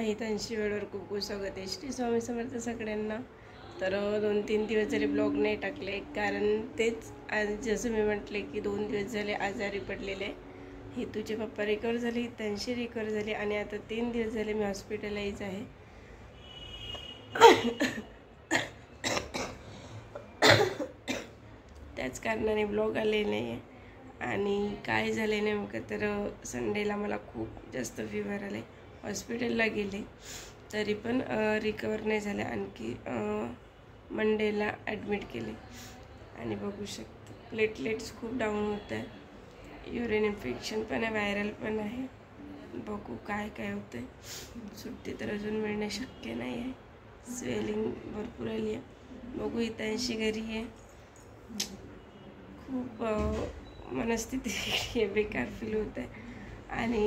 हितांशी वेळेवर खूप खूप स्वागत आहे. श्री स्वामी समर्थ सगळ्यांना. तर 2-3 दिवस झाले ब्लॉग नाही टाकले, कारण तेच आज जसं मी म्हटले की 2 दिवस झाले आजारी पडलेले. हितूचे पप्पा रिकवर झाले, हितांशी रिकवर झाले आणि आता 3 दिवस झाले मी हॉस्पिटलाइज आहे. त्याच कारणाने ब्लॉग आले नाही आहे. आणि काय झाले नेमकं तर संडेला मला खूप जास्त फीवर आले, हॉस्पिटलला गेले तरी पण रिकवर नाही झाले. आणखी मंडेला ॲडमिट केले आणि बघू शकतो प्लेटलेट्स खूप डाऊन होत आहे, युरिन इन्फेक्शन पण आहे, व्हायरल पण आहे. बघू काय काय होतं आहे. सुट्टी तर अजून मिळणे शक्य नाही आहे, स्वेलिंग भरपूर आली आहे. बघू हितांशी घरी आहे. खूप मनस्थिती बेकार फील होत आहे आणि